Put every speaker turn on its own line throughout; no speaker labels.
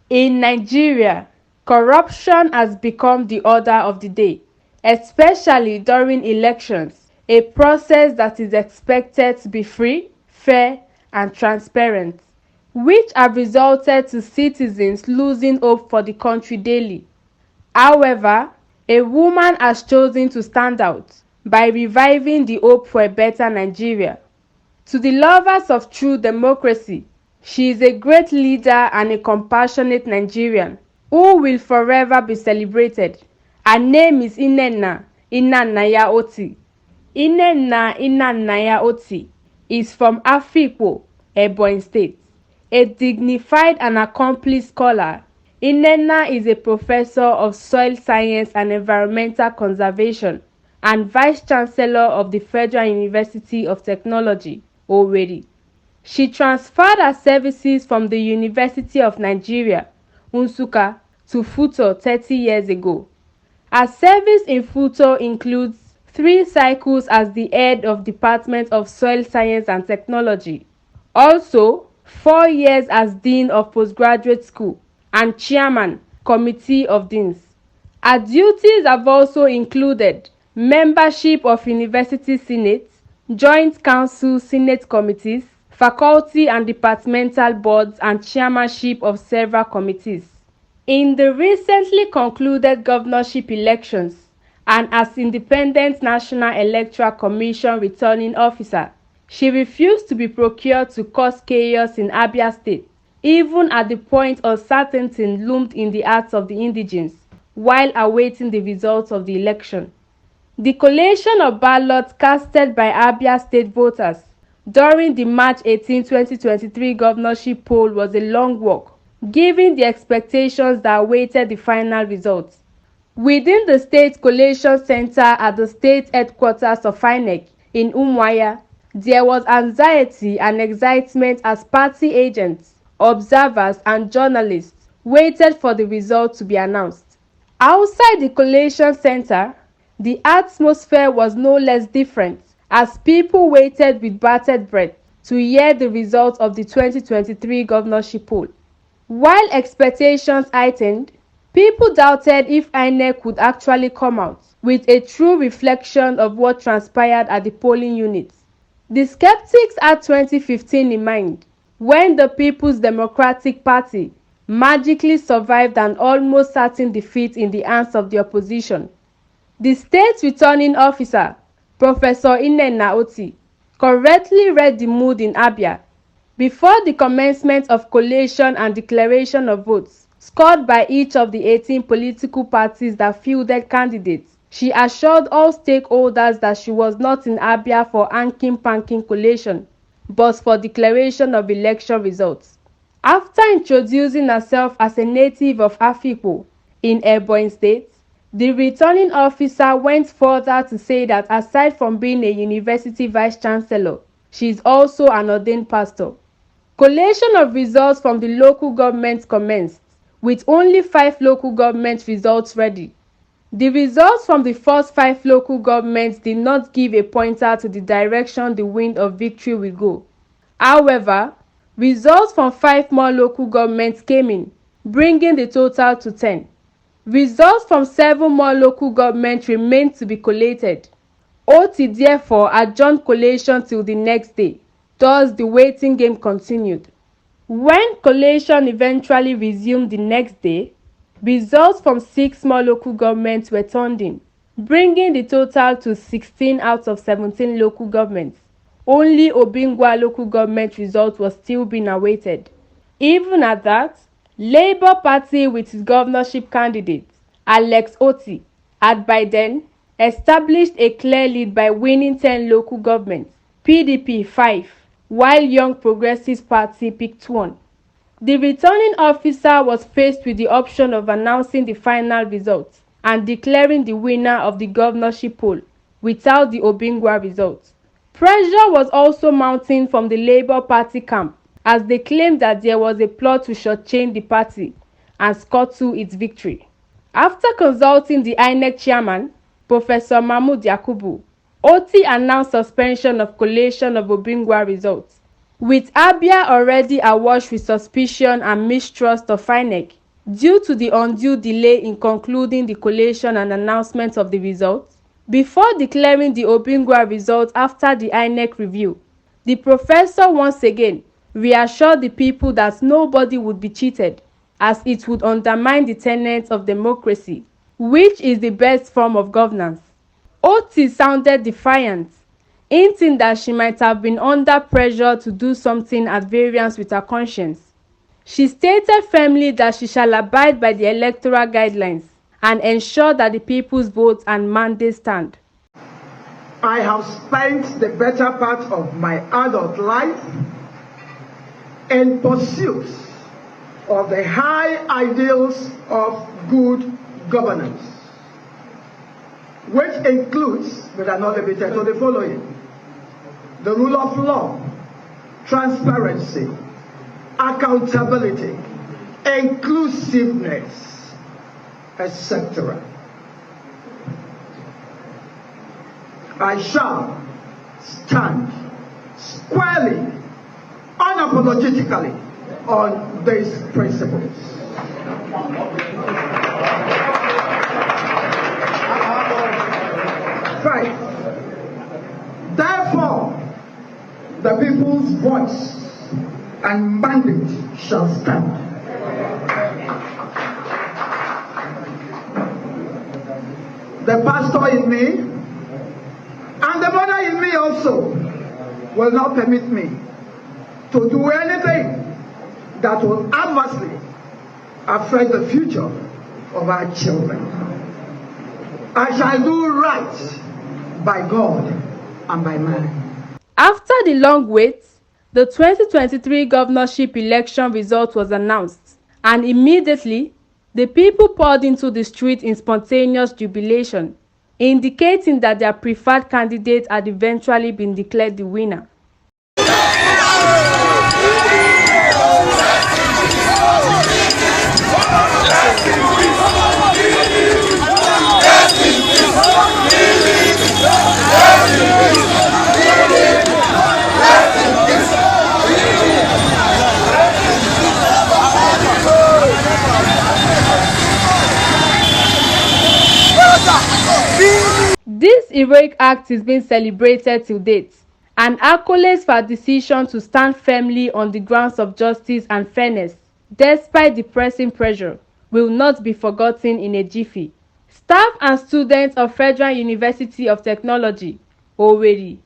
In Nigeria, corruption has become the order of the day, especially during elections, a process that is expected to be free, fair, and transparent, which have resulted to citizens losing hope for the country daily. However, a woman has chosen to stand out by reviving the hope for a better Nigeria. To the lovers of true democracy, she is a great leader and a compassionate Nigerian who will forever be celebrated. Her name is Nnenna Oti. Nnenna Oti is from Afikpo, Ebonyi State. A dignified and accomplished scholar, Nnenna is a professor of soil science and environmental conservation and vice chancellor of the Federal University of Technology, Owerri. She transferred her services from the University of Nigeria, Nsukka, to futo 30 years ago. Her service in futo includes 3 cycles as the head of Department of Soil Science and Technology, also 4 years as Dean of Postgraduate School and Chairman, Committee of Deans. Her duties have also included membership of University Senate, Joint Council Senate Committees, faculty and departmental boards, and chairmanship of several committees. In the recently concluded governorship elections, and as Independent National Electoral Commission returning officer, she refused to be procured to cause chaos in Abia State, even at the point uncertainty loomed in the hearts of the indigents while awaiting the results of the election. The collation of ballots casted by Abia State voters during the March 18, 2023 governorship poll was a long walk, given the expectations that awaited the final results. Within the State Collation Center at the state headquarters of INEC in Umuahia, there was anxiety and excitement as party agents, observers, and journalists waited for the results to be announced. Outside the collation center, the atmosphere was no less different as people waited with bated breath to hear the results of the 2023 governorship poll. While expectations heightened, people doubted if INEC would actually come out with a true reflection of what transpired at the polling units. The skeptics had 2015 in mind, when the People's Democratic Party magically survived an almost certain defeat in the hands of the opposition. The state returning officer, Professor Nnenna Oti, correctly read the mood in Abia. Before the commencement of collation and declaration of votes scored by each of the 18 political parties that fielded candidates, she assured all stakeholders that she was not in Abia for hanky-panky collation, but for declaration of election results. After introducing herself as a native of Afikpo in Ebonyi State, the returning officer went further to say that aside from being a university vice-chancellor, she is also an ordained pastor. Collation of results from the local governments commenced, with only 5 local government results ready. The results from the first 5 local governments did not give a pointer to the direction the wind of victory will go. However, results from 5 more local governments came in, bringing the total to 10. Results from 7 more local governments remained to be collated. Oti therefore adjourned collation till the next day. Thus, the waiting game continued. When collation eventually resumed the next day, results from 6 more local governments were turned in, bringing the total to 16 out of 17 local governments. Only Obingwa local government result was still being awaited. Even at that, Labour Party with its governorship candidate, Alexotti, had by then established a clear lead by winning 10 local governments, PDP 5, while Young Progressive Party picked 1. The returning officer was faced with the option of announcing the final results and declaring the winner of the governorship poll without the Obingwa results. Pressure was also mounting from the Labour Party camp as they claimed that there was a plot to shortchange the party and scuttle its victory. After consulting the INEC chairman, Professor Mahmood Yakubu, Oti announced suspension of collation of Obingwa results. With Abia already awash with suspicion and mistrust of INEC due to the undue delay in concluding the collation and announcement of the results, before declaring the Obingwa result after the INEC review, the professor once again reassured the people that nobody would be cheated, as it would undermine the tenets of democracy, which is the best form of governance. Oti sounded defiant, hinting that she might have been under pressure to do something at variance with her conscience. She stated firmly that she shall abide by the electoral guidelines and ensure that the people's votes and mandate stand.
I have spent the better part of my adult life in pursuit of the high ideals of good governance, which includes, but are not limited to, the following: the rule of law, transparency, accountability, inclusiveness, etc. I shall stand squarely, unapologetically on these principles. Five. Therefore, the people's voice and mandate shall stand. The pastor in me and the mother in me also will not permit me to do anything that will adversely affect the future of our children. I shall do right by God and by man.
After the long wait, the 2023 governorship election result was announced, and immediately the people poured into the street in spontaneous jubilation, indicating that their preferred candidate had eventually been declared the winner. This heroic act is being celebrated till date, and accolades for her decision to stand firmly on the grounds of justice and fairness, despite the pressing pressure, will not be forgotten in a jiffy. Staff and students of Federal University of Technology, Owerri,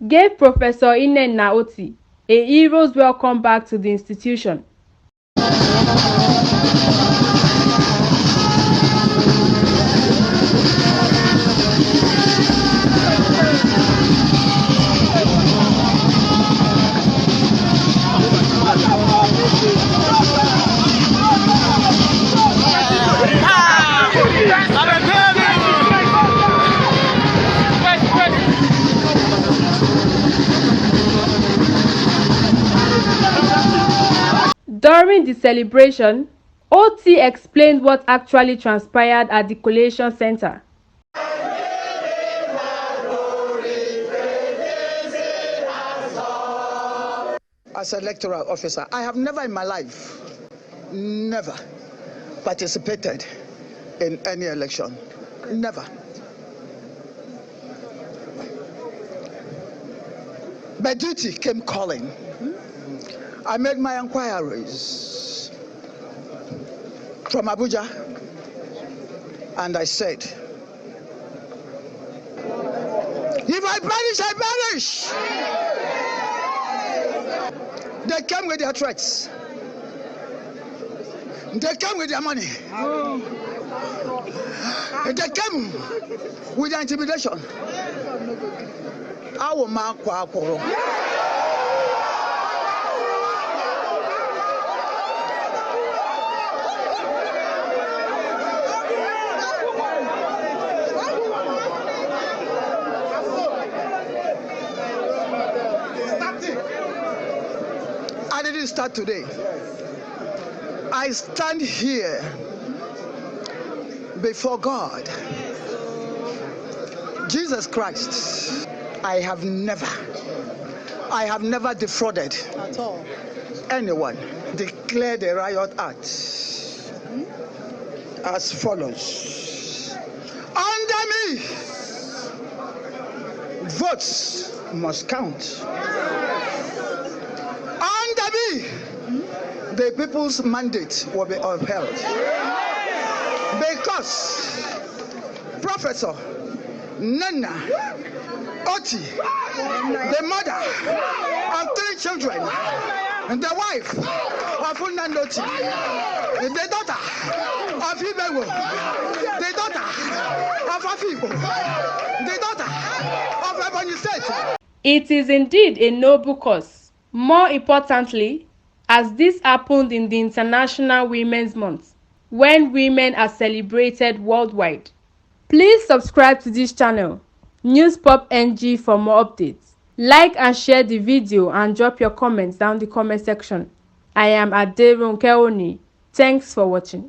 gave Professor Nnenna Oti a hero's welcome back to the institution. During the celebration, Oti explained what actually transpired at the collation center.
As an electoral officer, I have never in my life, never participated in any election. Never. My duty came calling. I made my inquiries from Abuja, and I said, if I perish, I perish. They came with their threats. They came with their money. They came with their intimidation. I will mark. I didn't start today. I stand here before God, Jesus Christ. I have never I have never defrauded
At all.
anyone. Declare the riot act as follows. Under me, votes must count. Under me, the people's mandate will be upheld. Because Professor Nnenna Oti, the mother of 3 children, and the wife of Nnenna Oti, the daughter of Ibewo, the daughter of Afibo, the daughter of Ebonyi State.
It is indeed a noble cause. More importantly, as this happened in the International Women's Month, when women are celebrated worldwide. Please subscribe to this channel, News Pop NG, for more updates. Like and share the video and drop your comments down the comment section. I am Nnenna Oti. Thanks for watching.